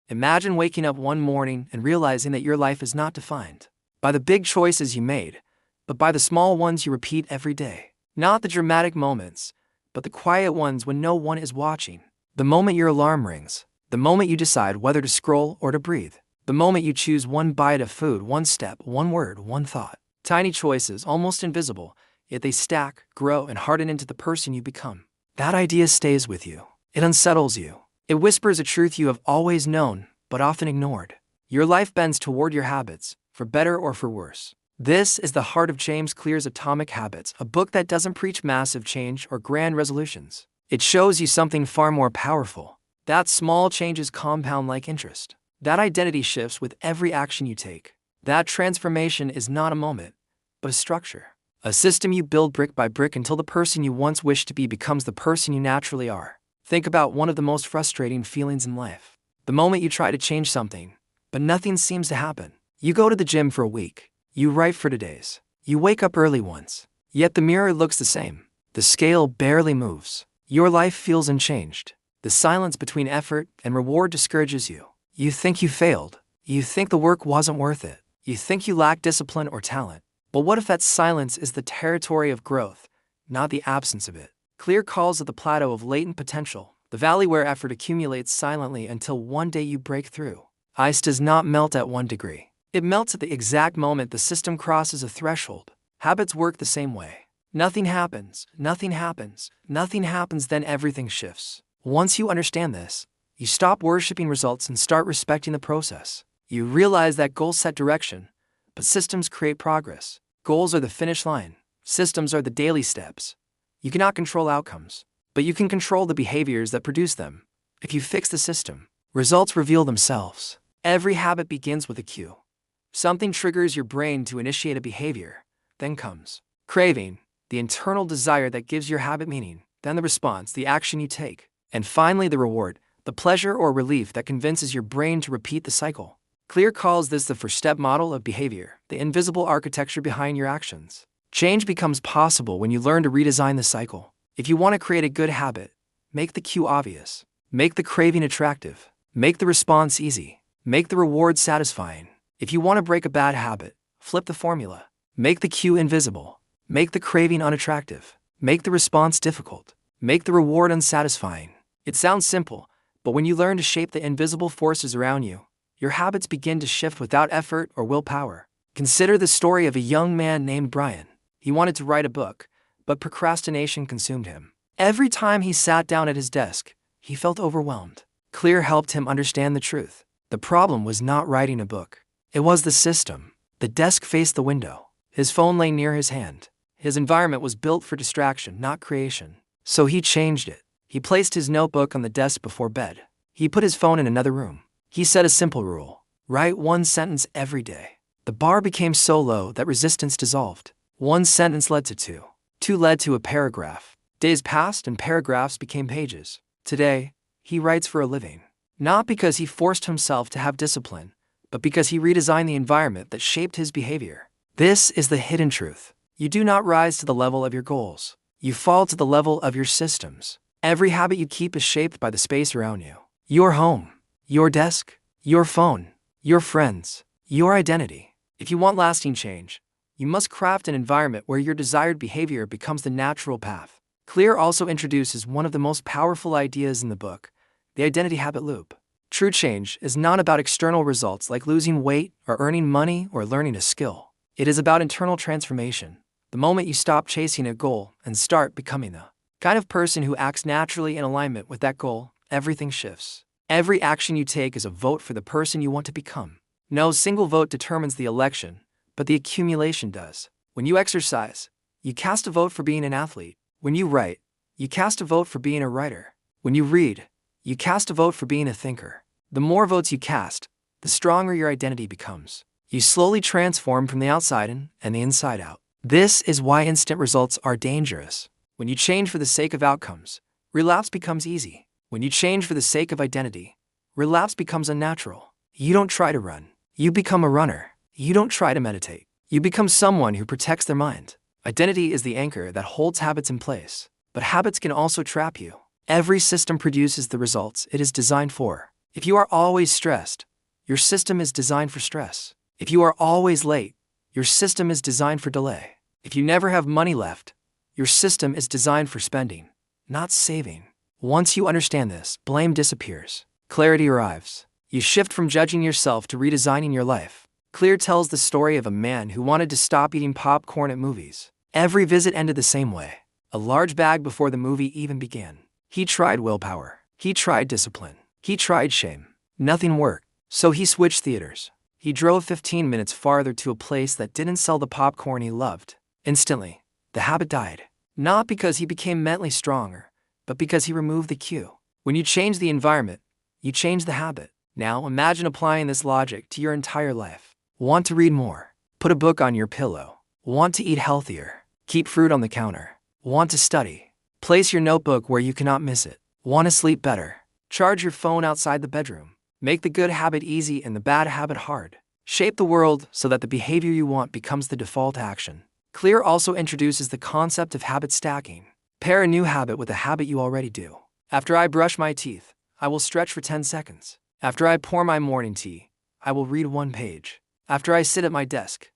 Imagine waking up one morning and realizing that your life is not defined by the big choices you made, but by the small ones you repeat every day. Not the dramatic moments, but the quiet ones when no one is watching. The moment your alarm rings, the moment you decide whether to scroll or to breathe, the moment you choose one bite of food, one step, one word, one thought. Tiny choices, almost invisible, yet they stack, grow, and harden into the person you become. That idea stays with you. It unsettles you. It whispers a truth you have always known, but often ignored. Your life bends toward your habits, for better or for worse. This is the heart of James Clear's Atomic Habits, a book that doesn't preach massive change or grand resolutions. It shows you something far more powerful. That small changes compound like interest. That identity shifts with every action you take. That transformation is not a moment, but a structure. A system you build brick by brick until the person you once wished to be becomes the person you naturally are. Think about one of the most frustrating feelings in life. The moment you try to change something, but nothing seems to happen. You go to the gym for a week. You write for 2 days. You wake up early once. Yet the mirror looks the same. The scale barely moves. Your life feels unchanged. The silence between effort and reward discourages you. You think you failed. You think the work wasn't worth it. You think you lack discipline or talent. But what if that silence is the territory of growth, not the absence of it? Clear calls it the plateau of latent potential, the valley where effort accumulates silently until one day you break through. Ice does not melt at 1 degree. It melts at the exact moment the system crosses a threshold. Habits work the same way. Nothing happens, nothing happens, nothing happens, then everything shifts. Once you understand this, you stop worshiping results and start respecting the process. You realize that goals set direction, but systems create progress. Goals are the finish line. Systems are the daily steps. You cannot control outcomes, but you can control the behaviors that produce them. If you fix the system, results reveal themselves. Every habit begins with a cue. Something triggers your brain to initiate a behavior. Then comes craving, the internal desire that gives your habit meaning. Then the response, the action you take. And finally the reward, the pleasure or relief that convinces your brain to repeat the cycle. Clear calls this the first-step model of behavior, the invisible architecture behind your actions. Change becomes possible when you learn to redesign the cycle. If you want to create a good habit, make the cue obvious. Make the craving attractive. Make the response easy. Make the reward satisfying. If you want to break a bad habit, flip the formula. Make the cue invisible. Make the craving unattractive. Make the response difficult. Make the reward unsatisfying. It sounds simple, but when you learn to shape the invisible forces around you, your habits begin to shift without effort or willpower. Consider the story of a young man named Brian. He wanted to write a book, but procrastination consumed him. Every time he sat down at his desk, he felt overwhelmed. Clear helped him understand the truth. The problem was not writing a book. It was the system. The desk faced the window. His phone lay near his hand. His environment was built for distraction, not creation. So he changed it. He placed his notebook on the desk before bed. He put his phone in another room. He set a simple rule: write 1 sentence every day. The bar became so low that resistance dissolved. 1 sentence led to 2. 2 led to a paragraph. Days passed and paragraphs became pages. Today, he writes for a living. Not because he forced himself to have discipline, but because he redesigned the environment that shaped his behavior. This is the hidden truth. You do not rise to the level of your goals. You fall to the level of your systems. Every habit you keep is shaped by the space around you. Your home, your desk, your phone, your friends, your identity. If you want lasting change, you must craft an environment where your desired behavior becomes the natural path. Clear also introduces one of the most powerful ideas in the book, the identity habit loop. True change is not about external results like losing weight or earning money or learning a skill. It is about internal transformation. The moment you stop chasing a goal and start becoming the kind of person who acts naturally in alignment with that goal, everything shifts. Every action you take is a vote for the person you want to become. No single vote determines the election, but the accumulation does. When you exercise, you cast a vote for being an athlete. When you write, you cast a vote for being a writer. When you read, you cast a vote for being a thinker. The more votes you cast, the stronger your identity becomes. You slowly transform from the outside in and the inside out. This is why instant results are dangerous. When you change for the sake of outcomes, relapse becomes easy. When you change for the sake of identity, relapse becomes unnatural. You don't try to run. You become a runner. You don't try to meditate. You become someone who protects their mind. Identity is the anchor that holds habits in place. But habits can also trap you. Every system produces the results it is designed for. If you are always stressed, your system is designed for stress. If you are always late, your system is designed for delay. If you never have money left, your system is designed for spending, not saving. Once you understand this, blame disappears. Clarity arrives. You shift from judging yourself to redesigning your life. Clear tells the story of a man who wanted to stop eating popcorn at movies. Every visit ended the same way. A large bag before the movie even began. He tried willpower. He tried discipline. He tried shame. Nothing worked. So he switched theaters. He drove 15 minutes farther to a place that didn't sell the popcorn he loved. Instantly, the habit died. Not because he became mentally stronger, but because he removed the cue. When you change the environment, you change the habit. Now imagine applying this logic to your entire life. Want to read more? Put a book on your pillow. Want to eat healthier? Keep fruit on the counter. Want to study? Place your notebook where you cannot miss it. Want to sleep better? Charge your phone outside the bedroom. Make the good habit easy and the bad habit hard. Shape the world so that the behavior you want becomes the default action. Clear also introduces the concept of habit stacking. Pair a new habit with a habit you already do. After I brush my teeth, I will stretch for 10 seconds. After I pour my morning tea, I will read 1 page. After I sit at my desk,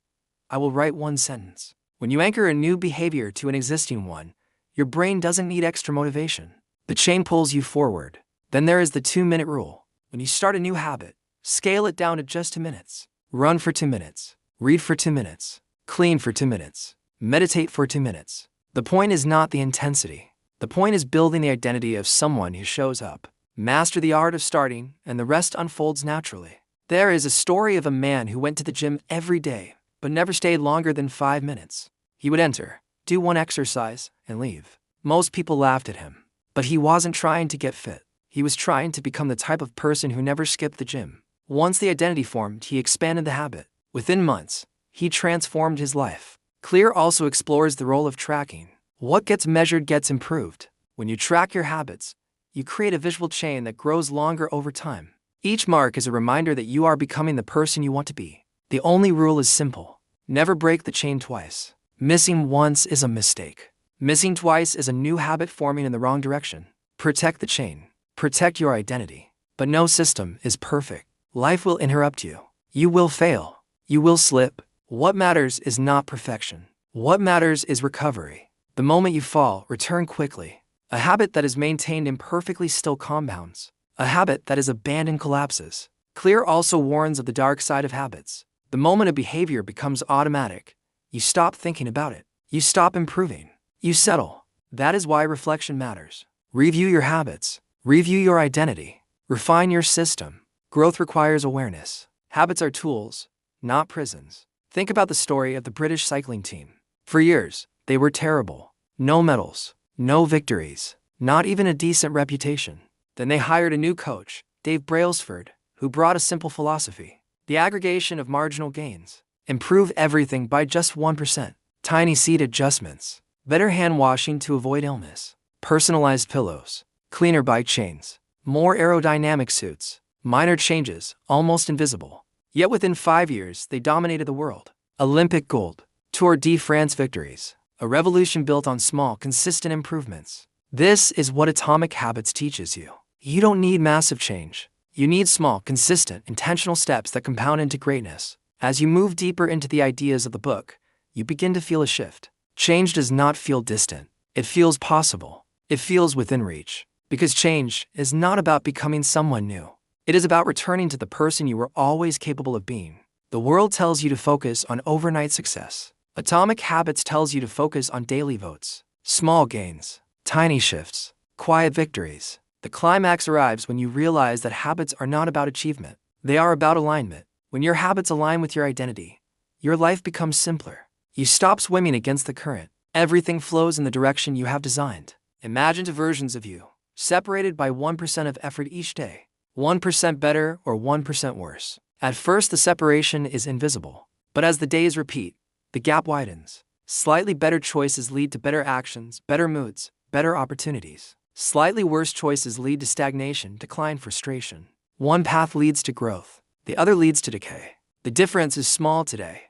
I will write 1 sentence. When you anchor a new behavior to an existing one, your brain doesn't need extra motivation. The chain pulls you forward. Then there is the 2-minute rule. When you start a new habit, scale it down to just 2 minutes. Run for 2 minutes. Read for 2 minutes. Clean for 2 minutes. Meditate for 2 minutes. The point is not the intensity. The point is building the identity of someone who shows up. Master the art of starting, and the rest unfolds naturally. There is a story of a man who went to the gym every day, but never stayed longer than 5 minutes. He would enter, do 1 exercise, and leave. Most people laughed at him. But he wasn't trying to get fit. He was trying to become the type of person who never skipped the gym. Once the identity formed, he expanded the habit. Within months, he transformed his life. Clear also explores the role of tracking. What gets measured gets improved. When you track your habits, you create a visual chain that grows longer over time. Each mark is a reminder that you are becoming the person you want to be. The only rule is simple. Never break the chain twice. Missing once is a mistake. Missing twice is a new habit forming in the wrong direction. Protect the chain. Protect your identity. But no system is perfect. Life will interrupt you. You will fail. You will slip. What matters is not perfection. What matters is recovery. The moment you fall, return quickly. A habit that is maintained imperfectly still compounds. A habit that is abandoned collapses. Clear also warns of the dark side of habits. The moment a behavior becomes automatic, you stop thinking about it. You stop improving. You settle. That is why reflection matters. Review your habits. Review your identity. Refine your system. Growth requires awareness. Habits are tools, not prisons. Think about the story of the British cycling team. For years, they were terrible. No medals, no victories, not even a decent reputation. Then they hired a new coach, Dave Brailsford, who brought a simple philosophy: the aggregation of marginal gains. Improve everything by just 1%. Tiny seed adjustments. Better hand washing to avoid illness. Personalized pillows. Cleaner bike chains. More aerodynamic suits. Minor changes, almost invisible. Yet within 5 years, they dominated the world. Olympic gold. Tour de France victories. A revolution built on small, consistent improvements. This is what Atomic Habits teaches you. You don't need massive change. You need small, consistent, intentional steps that compound into greatness. As you move deeper into the ideas of the book, you begin to feel a shift. Change does not feel distant. It feels possible. It feels within reach. Because change is not about becoming someone new. It is about returning to the person you were always capable of being. The world tells you to focus on overnight success. Atomic Habits tells you to focus on daily votes, small gains, tiny shifts, quiet victories. The climax arrives when you realize that habits are not about achievement. They are about alignment. When your habits align with your identity, your life becomes simpler. You stop swimming against the current. Everything flows in the direction you have designed. Imagine 2 versions of you, separated by 1% of effort each day. 1% better or 1% worse. At first, the separation is invisible. But as the days repeat, the gap widens. Slightly better choices lead to better actions, better moods, better opportunities. Slightly worse choices lead to stagnation, decline, frustration. One path leads to growth. The other leads to decay. The difference is small today,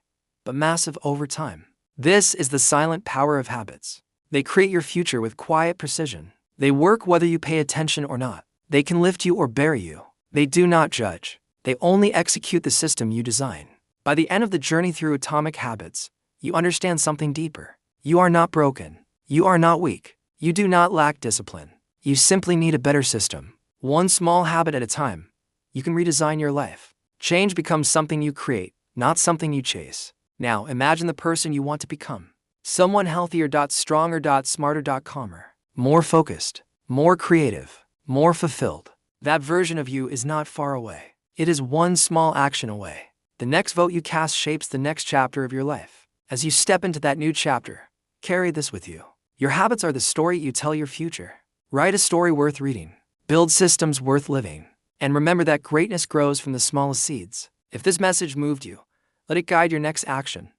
but massive over time. This is the silent power of habits. They create your future with quiet precision. They work whether you pay attention or not. They can lift you or bury you. They do not judge. They only execute the system you design. By the end of the journey through atomic habits, you understand something deeper. You are not broken. You are not weak. You do not lack discipline. You simply need a better system. One small habit at a time, you can redesign your life. Change becomes something you create, not something you chase. Now, imagine the person you want to become. Someone healthier, stronger, smarter, calmer. More focused, more creative, more fulfilled. That version of you is not far away. It is one small action away. The next vote you cast shapes the next chapter of your life. As you step into that new chapter, carry this with you. Your habits are the story you tell your future. Write a story worth reading. Build systems worth living. And remember that greatness grows from the smallest seeds. If this message moved you, let it guide your next action.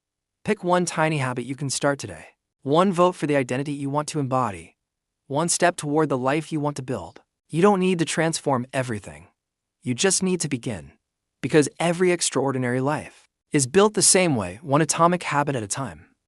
Pick one tiny habit you can start today. One vote for the identity you want to embody. One step toward the life you want to build. You don't need to transform everything. You just need to begin. Because every extraordinary life is built the same way, one atomic habit at a time.